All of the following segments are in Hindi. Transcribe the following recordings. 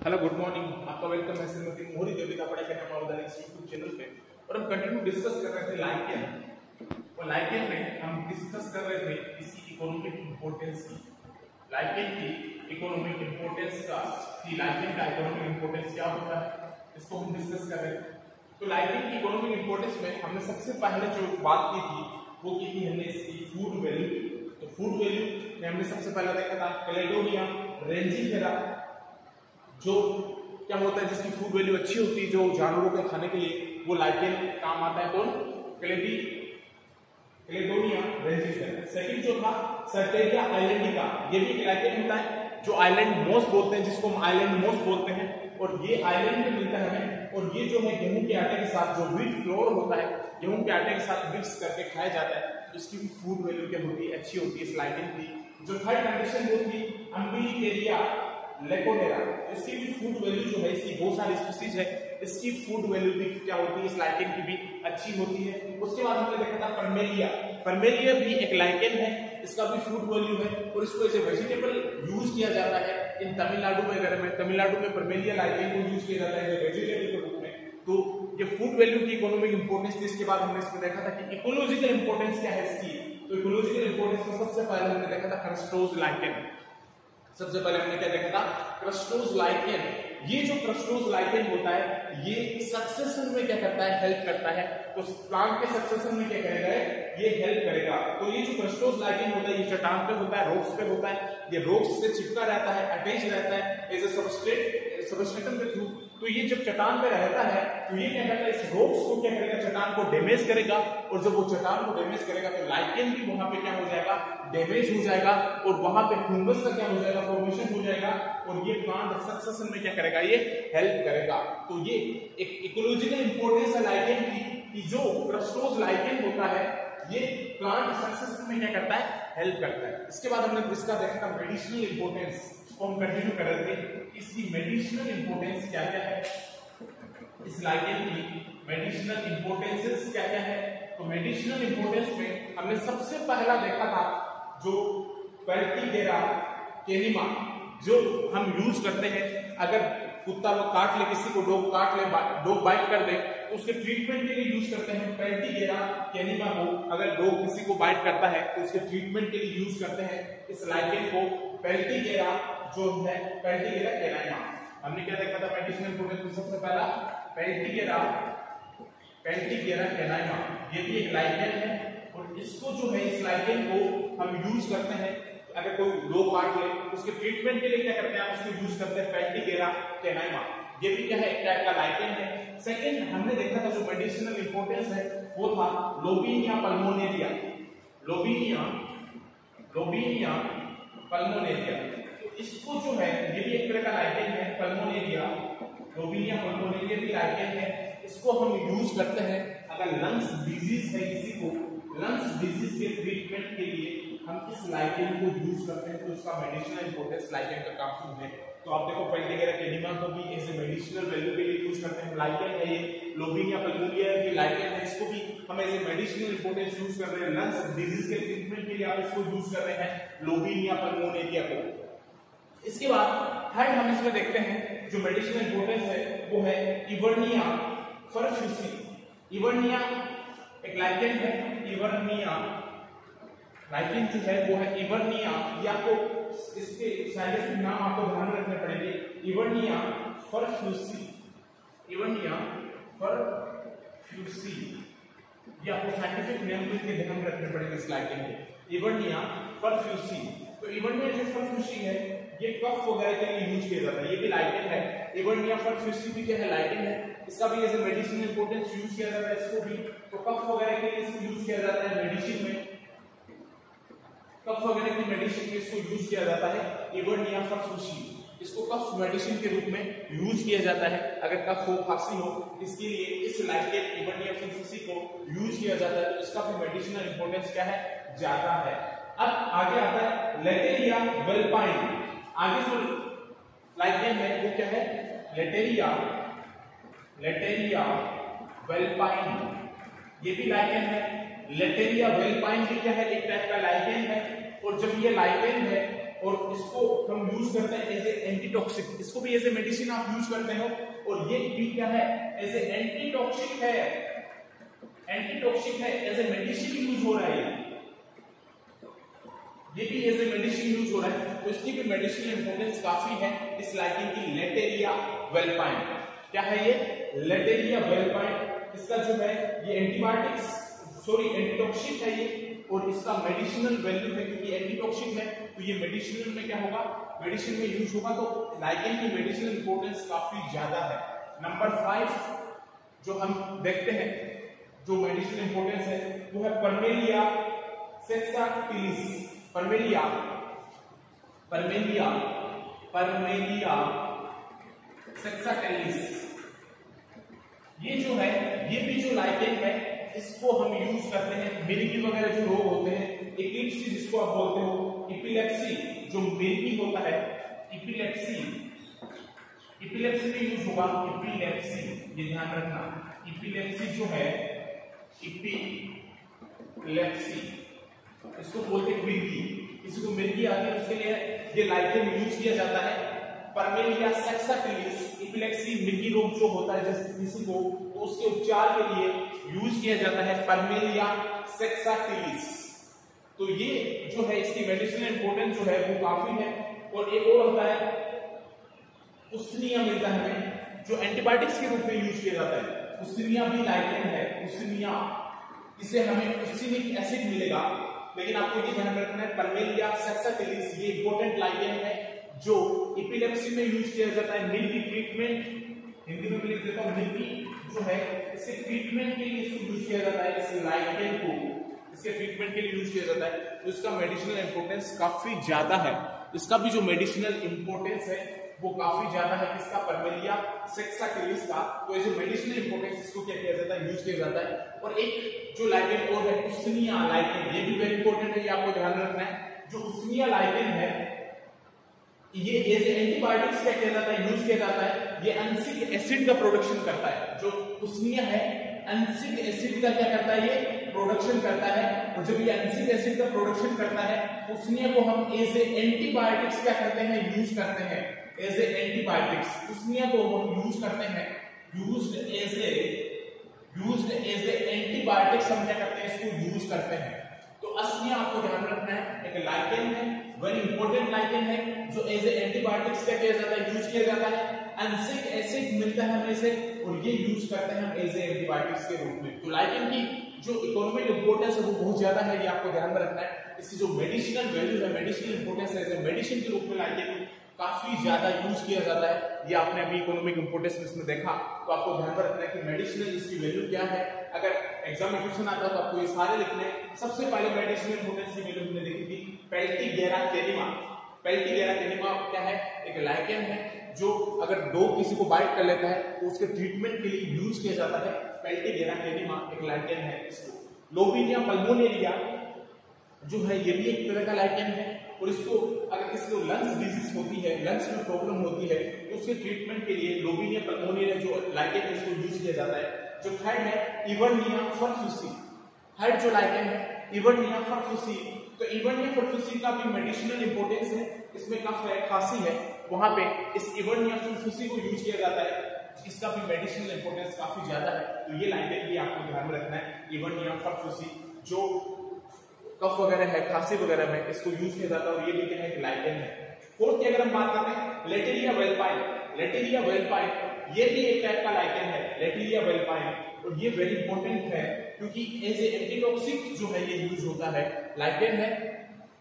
हेलो गुड मॉर्निंग, आपका वेलकम है श्रीमती मोहरी देवी का पढ़ाई करने वाला यूट्यूब चैनल पे। और हम कंटिन्यू डिस्कस कर रहे थे लाइकेन। और लाइकेन में हम डिस्कस कर रहे थे इसकी इकोनॉमिक इंपॉर्टेंस की, लाइकेन की इकोनॉमिक इंपॉर्टेंस का, कि लाइकेन का इकोनॉमिक इंपॉर्टेंस क्या होता है, इसको हम डिस्कस कर रहे थे। तो लाइकेन की इकोनॉमिक इंपॉर्टेंस में हमने सबसे पहले जो बात की थी वो की थी हमने इसकी फूड वैल्यू। तो फूड वैल्यू में हमने सबसे पहले देखा था कैलेडोनिया रेंजिफेरा, जो क्या होता है जिसकी फूड वैल्यू अच्छी होती है, जो जानवरों के खाने के लिए वो लाइकेन काम आता है। कौन? कैलेडोनिया रेंजिफेरा। सेकंड जो था सर्टेरिया आइलैंडिका, ये भी एक लाइकेन होता है जो आइलैंड मोस बोलते हैं, जिसको हम आइलैंड मोस बोलते हैं। और ये आइलैंड में मिलता है हमें। और ये जो है गेहूं के आटे के साथ, जो व्हीट फ्लोर होता है, गेहूं के आटे के साथ मिक्स करके खाया जाता है, इसकी भी फूड वैल्यू क्या होती है, अच्छी होती है इस लाइकेन की। जो थर्ड कंडीशन वो थी अम्बिलिकेरिया लेकोनेरा, इसकी भी फूड वैल्यू जो है, इसकी बहुत सारी स्पीसीज है, इसकी फूड वैल्यू भी क्या होती है, इस लाइकेन की भी अच्छी होती है। उसके बाद हमने देखा था परमेलिया। परमेलिया भी एक लाइकेन है, इसका भी फूड वैल्यू है और इसको एज ए वेजिटेबल यूज किया जाता है इन तमिलनाडु वगैरह में। तमिलनाडु में परमेलिया लाइकेन को यूज किया जाता है वेजिटेबल के रूप में। तो ये फूड वैल्यू की इकोनॉमिक इंपोर्टेंस थी। इसके बाद हमने इसमें देखा था कि इकोलॉजिकल इंपोर्टेंस क्या है इसकी। तो इकोलॉजिकल इंपोर्टेंस में सबसे पहले हमने देखा था क्रस्टोज लाइकेन। सबसे पहले हमने क्या देखा था, क्रस्टोज लाइकेन। ये जो क्रस्टोज लाइकेन होता है, ये सक्सेशन में क्या करता है, हेल्प करता है। तो प्लांट के सक्सेशन में क्या करेगा, ये हेल्प करेगा। तो ये जो क्रस्टोज लाइकेन होता है, ये चट्टान पे होता है, रॉक्स पे होता है। ये रॉक्स से चिपका रहता है, अटैच रहता है एज ए सबस्ट्रेटम के थ्रू। तो ये जब चट्टान पे रहता है तो ये क्या करता है, इस रॉक्स को क्या करेगा, चट्टान को डैमेज करेगा। और जब वो चट्टान को डैमेज करेगा तो लाइकेन भी वहां पे क्या हो जाएगा, डैमेज हो जाएगा। और वहां पे फंगस का क्या हो जाएगा, फॉर्मेशन हो जाएगा। और ये प्लांट सक्सेशन में क्या करेगा, ये हेल्प करेगा। तो ये एक इकोलॉजिकल इंपोर्टेंस है लाइकेन की, कि जो क्रस्टोज लाइकेन होता है ये प्लांट सक्सेशन में क्या करता है, हेल्प करता है। इसके बाद हमने इसका देखा था मेडिसिनल इंपोर्टेंस, को हम कंटिन्यू कर रहे थे। इसकी मेडिसिनल इंपोर्टेंस क्या क्या है, इस लाइकेन की मेडिसिनल इंपोर्टेंसेस क्या क्या है। तो मेडिसिनल इंपोर्टेंस में हमने सबसे पहला देखा था जो पेल्टिगेरा कैनिमा, जो हम यूज करते हैं। अगर कुत्ता वो काट ले, किसी को डॉग काट ले, डॉग बाइट कर दे, तो उसके ट्रीटमेंट के लिए यूज करते हैं पेल्टिगेरा कैनिमा को। अगर डॉग किसी को बाइट करता है तो उसके ट्रीटमेंट के लिए यूज करते हैं इस लाइकेन को, पेल्टिगेरा जो है, पेल्टिगेरा कैनिमा। हमने क्या देखा था मेडिसिनल इंपोर्टेंस में सबसे पहला पेल्टिगेरा कैनिमा, ये भी एक लाइकेन है। और इसको जो है, इस लाइकेन को हम यूज करते हैं अगर कोई डॉग काट ले, उसके ट्रीटमेंट के लिए क्या करते हैं, उसको यूज करते हैं पेल्टिगेरा कैनिमा। ये भी क्या है, एक टाइप का लाइकेन है। सेकंड हमने देखा था जो मेडिसिनल इंपोर्टेंस है वो था लोबिनिया पल्मोनेरिया। लोबिनिया पल्मोनेरिया, तो इसको जो है, ये भी एक तरह का लाइकेन है, पल्मोनेरिया, लोबिनिया पल्मोनेरिया भी लाइकेन है। इसको हम यूज करते हैं अगर लंग्स डिजीज है किसी को, लंग्स डिजीज के ट्रीटमेंट के लिए हम इस लाइकेन को यूज करते हैं। तो इसका मेडिसिनल इंपोर्टेंस लाइकेन का काफी है। तो आप देखो पेल्टिगेरा कैनिमा को भी ऐसे मेडिसिनल वैल्यू के लिए यूज करते हैं, लाइकेन है ये। लोबिनिया पल्मोनेरिया की लाइकेन है, इसको भी हम ऐसे मेडिसिनल इंपोर्टेंस यूज कर रहे हैं। लंग्स डिजीज के ट्रीटमेंट के लिए आप इसको यूज कर रहे हैं, लोबिनिया पल्मोनेरिया को। इसके बाद थर्ड हम इसमें देखते हैं जो मेडिसिनल इंपोर्टेंस है वो है इवर्निया फरफ्यूसी। इवर्निया एक लाइकेन है, इवर्निया लाइकेन जो है वो है इवर्निया। ये आपको इसके साइंटिफिक नाम आपको ध्यान रखने पड़ेंगे, इवर्निया फरफ्यूसी, इवर्निया फरफ्यूसी। ये आपको साइंटिफिक नेम के ध्यान रखने पड़ेंगे इस लाइकेन के, इवर्निया फरफ्यूसी। तो इवर्निया जो फरफ्यूसी है, ये कफ वगैरह के लिए यूज किया जाता है, ये भी लाइकेन है। इवर्निया फरफ्यूसी भी क्या है, लाइकेन है। इसका भी as a medicine importance use किया जाता है इसको भी। तो कफ वगैरह के लिए इसको यूज किया जाता है मेडिसिन में, कफ वगैरह की मेडिसिन में इसको यूज किया जाता है, इवर्निया फरफ्यूसी। इसको कफ मेडिसिन के रूप में यूज किया जाता है अगर कफ हो, खांसी हो, इसके लिए इस लाइकेन इवर्निया फरफ्यूसी को यूज किया जाता है। तो इसका भी मेडिसिनल इंपोर्टेंस क्या है, ज्यादा है। अब आगे आता है लेटेरिया वेल्पाइन। आगे जो लाइकेन है वो क्या है, लेटेरिया वेल्पाइन, ये भी लाइकेन है। लेटेरिया वेल्पाइन भी क्या है, एक टाइप का लाइकेन है। और जब ये लाइकेन है और इसको हम यूज करते हैं एज ए एंटीटॉक्सिक, इसको भी एज ए मेडिसिन आप यूज करते हो। और ये भी क्या है, एज ए एंटीटॉक्सिक है, एंटीटॉक्सिक है, एज ए मेडिसिन यूज हो रहा है, ये भी एज ए मेडिसिन यूज हो रहा है। तो इसकी भी मेडिसिनल इंपॉर्टेंस काफी है इस लाइकेन की। लेटेरिया वेल्पाइन, क्या है ये, लेटेरिया वेल्पाइन। इसका जो है ये एंटीटॉक्सिक है ये, और इसका मेडिसिनल वैल्यू है, क्योंकि एंटीटॉक्सिक है तो ये मेडिसिनल में क्या होगा, मेडिसिन में यूज होगा। तो लाइकेन की मेडिसिनल इंपॉर्टेंस काफी ज्यादा है। नंबर 5 जो हम देखते हैं जो मेडिसिनल इंपॉर्टेंस है वो है परमेलिया सेक्साटिलिस। परमेलिया सेक्साटिलिस, ये जो है, ये भी जो लाइकेन है इसको हम यूज करते हैं मिर्गी वगैरह जो रोग होते हैं, इपिलेप्सी जिसको आप बोलते हो, इपिलेप्सी जो मिर्गी होता है, इपिलेप्सी में यूज होगा। इपिलेप्सी, ये ध्यान रखना, इपिलेप्सी जो है, इपिलेप्सी इसको बोलते हैं मिर्गी, किसी को मिर्गी आती है उसके लिए ये लाइकेन यूज किया जाता है। परमेलिया सेक्साटिलिस, इपिलेप्सी मिर्गी रोग जो होता है जैसे किसी को, तो उसके उपचार के लिए यूज किया जाता है परमेलिया सेक्साटिलिस। तो ये जो है इसकी मेडिसिनल इंपॉर्टेंस जो है वो काफी है। और एक और होता है उसनिया, मिलता है हमें जो एंटीबायोटिक्स के रूप में यूज किया जाता है। उसनिया भी लाइकेन है, उसनिया, इसे हमें उसिनिक एसिड मिलेगा। लेकिन आपको ये ध्यान रखना है परमेलिया सेक्साटिलिस ये इंपॉर्टेंट लाइकेन है जो इपिलेप्सी में यूज किया जाता है। मिर्गी ट्रीटमेंट, हिंदी में भी लिख देता हूं, मिर्गी जो है इसके ट्रीटमेंट के लिए इसको यूज किया जाता है, इस लाइकेन को इसके ट्रीटमेंट के लिए यूज किया जाता है। तो इसका मेडिसिनल इंपॉर्टेंस काफी ज्यादा है। इसका भी जो मेडिसिनल इंपॉर्टेंस है वो काफी ज्यादा है, इसका परमेलिया सेक्साटिलिस का। तो ऐसे मेडिसिनल इंपॉर्टेंस इसको क्या किया जाता है, यूज किया जाता है। और एक जो लाइकेन और है उसनिया लाइकेन, ये भी वेरी इंपॉर्टेंट है, ये आपको ध्यान रखना है। जो उसनिया लाइकेन है ये एज एंटीबायोटिक्स क्या किया जाता है, यूज किया जाता है। ये एंसिक एसिड का प्रोडक्शन करता है। जो उसनिया है एंसिक एसिड का क्या करता है, ये प्रोडक्शन करता है। और जब ये एंसिक एसिड का प्रोडक्शन करता है उसनिया को हम एज एंटीबायोटिक्स क्या करते हैं, यूज करते हैं एज एंटीबायोटिक्स। उसनिया को हम यूज करते हैं, यूज्ड एज एंटीबायोटिक्स हम क्या करते हैं, इसको यूज करते हैं। तो अस्निया आपको ध्यान रखना है, एक लाइकेन है, वेरी इंपॉर्टेंट लाइकेन है जो एज एंटीबायोटिक्स क्या किया जाता है, यूज किया जाता है। एंसिक एसिड मिलता है हमें से और ये यूज करते हैं हम एज एंटीबायोटिक्स के रूप में। तो लाइकेन की जो इकोनॉमिक इंपॉर्टेंस है वो बहुत ज्यादा है, ये आपको ध्यान में रखना है। इसकी जो मेडिसिनल वैल्यू है, मेडिसिनल इंपॉर्टेंस है, मेडिसिन के रूप में लाइकेन काफी ज्यादा यूज किया जाता है। ये आपने अभी इकोनॉमिक इंपॉर्टेंस में इसमें देखा, तो आपको ध्यान में रखना है कि मेडिसिनल इसकी वैल्यू क्या है। अगर एग्जाम में क्वेश्चन आता है तो आपको ये सारे लिखने हैं। सबसे पहले मेडिसिनल इंपॉर्टेंस की वैल्यू हमने देखी थी पेल्टिगेरा कैनिमा। पेल्टिगेरा कैनिमा क्या है, एक लाइकेन है जो अगर डॉग किसी को बाइट कर लेता है तो उसके ट्रीटमेंट के लिए यूज किया जाता है। पेल्टिगेरा कैनिमा एक लाइकेन है। इसको लोबिनिया पल्मोनेरिया जो है ये भी एक तरह का लाइकेन है। और इसको अगर किसी को लंग्स डिजीज होती है, लंग्स में प्रॉब्लम होती है, तो उसके ट्रीटमेंट के लिए लोबिनिया पल्मोनेरिया जो लाइकेन है इसको यूज किया जाता है। जो थर्ड है इवर्निया फरफुसी, थर्ड जो लाइकेन है इवर्निया फरफुसी। तो इवर्निया फरफुसी का भी मेडिसिनल इंपॉर्टेंस है, इसमें कफ है, खांसी है, वहां पे इस इवर्निया फरफुसी को यूज किया जाता है। इसका भी मेडिसिनल इंपॉर्टेंस काफी ज्यादा है। तो ये लाइकेन भी आपको ध्यान में रखना है, इवर्निया फरफुसी जो कफ वगैरह है, खांसी वगैरह में इसको यूज किया जाता है। और ये भी क्या है, लाइकेन है। फोर्थ की अगर हम बात करते हैं लेटेरिया वेल्पाइन, लेटेरिया वेल्पाइन ये भी एक टाइप का लाइकेन है, लेटेरिया वेल्पाइन। और ये वेरी इंपॉर्टेंट है क्योंकि एज ए एंटीटॉक्सिक जो है ये यूज होता है, लाइकेन है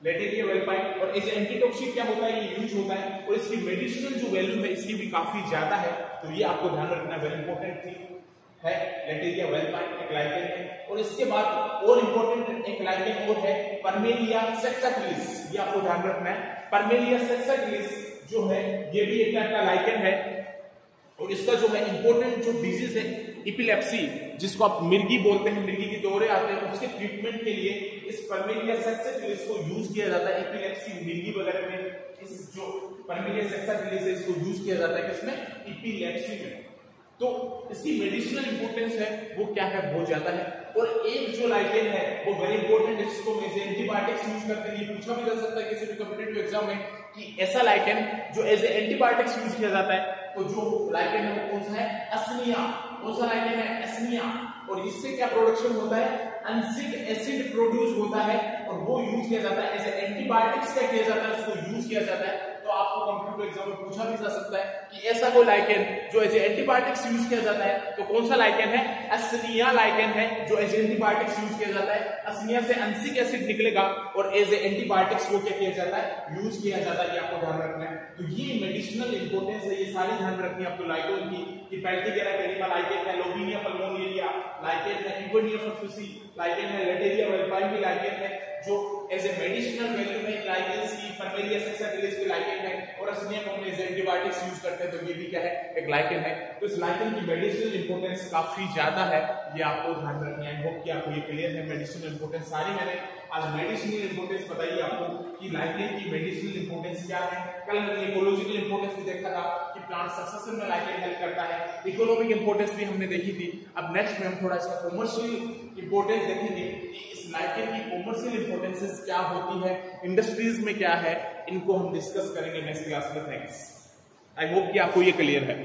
लेटेरिया वेल्पाइन। और एज ए एंटीटॉक्सिक क्या होता है, ये यूज होता है। और इसकी मेडिसिनल जो वैल्यू है इसकी भी काफी ज्यादा है। तो ये आपको ध्यान रखना वेरी इंपॉर्टेंट थी है, लेटेरिया वेल्पाइन एक लाइकेन है। और इसके बाद और इंपॉर्टेंट एक लाइकेन और है परमेलिया सेक्साटिलिस, ये आपको ध्यान रखना है। परमेलिया सेक्साटिलिस जो है ये भी एक टाइप का लाइकेन है। और इसका जो है इंपॉर्टेंट जो डिजीज है इपिलेप्सी, जिसको आप मिर्गी बोलते हैं, मिर्गी के दौरे आते हैं, उसके ट्रीटमेंट के लिए इस परमेलिया सेक्साटिलिस को यूज किया जाता है। इपिलेप्सी मिर्गी वगैरह में इस जो परमेलिया सेक्साटिलिस है इसको यूज किया जाता है, किसमें, इपिलेप्सी में। तो इसकी मेडिसिनल इंपॉर्टेंस है वो क्या है, बहुत ज्यादा है। और एक जो लाइकेन है वो वेरी इंपॉर्टेंट है, जिसको एज एंटीबायोटिक्स यूज करते हैं। ये पूछा भी जा सकता है किसी भी कॉम्पिटिटिव एग्जाम में कि ऐसा लाइकेन जो एज एंटीबायोटिक्स यूज किया जाता है, तो जो लाइकेन है वो कौन सा है? असनिया। कौन सा लाइकेन है? असनिया। और इससे क्या प्रोडक्शन होता है? अनसिक एसिड प्रोड्यूस होता है और वो यूज किया जाता है एज एंटीबायोटिक्स। क्या किया जाता है? उसको यूज किया जाता है। तो आपको कॉम्पिटिटिव एग्जाम में पूछा भी जा सकता है कि ऐसा कोई लाइकेन जो एज एंटीबायोटिक्स यूज किया जाता है, तो कौन सा लाइकेन है? असनिया लाइकेन है जो एज एंटीबायोटिक्स यूज किया जाता है। असनिया से अनसिक एसिड निकलेगा और एज एंटीबायोटिक्स वो क्या किया जाता है? यूज किया जाता है। ये आपको ध्यान रखना है। तो ये मेडिसिनल इंपोर्टेंस है, ये सारी ध्यान रखनी है आपको लाइकेन की, कि पेल्टिगेरा कैरिमा लाइकेन है, लोबिनिया पल्मोनियरिया लाइकेन है, इगोनिया फर्फुसी लाइकेन है, लेटेरिया वेल्पाइन भी लाइकेन है, जो एज ए मेडिसिनल वैल्यू में लाइकेन सी परमेलिया सेक्साटिलिस की लाइकेन है, और असनिया को हम एज एंटीबायोटिक्स यूज करते हैं, तो ये भी क्या है? एक लाइकेन है। तो इस लाइकेन की मेडिसिनल इंपोर्टेंस काफी ज्यादा है, ये आपको ध्यान रखना है। होप कि आपको ये क्लियर है। मेडिसिनल इंपोर्टेंस सारी मैंने आज मेडिसिनल इंपोर्टेंस बताई आपको कि लाइकेन की मेडिसिनल इंपोर्टेंस क्या है। कल हमने इकोलॉजिकल इंपोर्टेंस भी देखा था कि प्लांट सक्सेशन में लाइकेन हेल्प करता है। इकोनॉमिक इंपोर्टेंस भी हमने देखी थी। अब नेक्स्ट में हम थोड़ा सा कॉमर्शियल इंपोर्टेंस देखेंगे कि इस लाइकेन की कॉमर्शियल इंपोर्टेंसेस क्या होती है, इंडस्ट्रीज में क्या है, इनको हम डिस्कस करेंगे नेक्स्ट क्लास में। थैंक्स। आई होप कि आपको ये क्लियर है।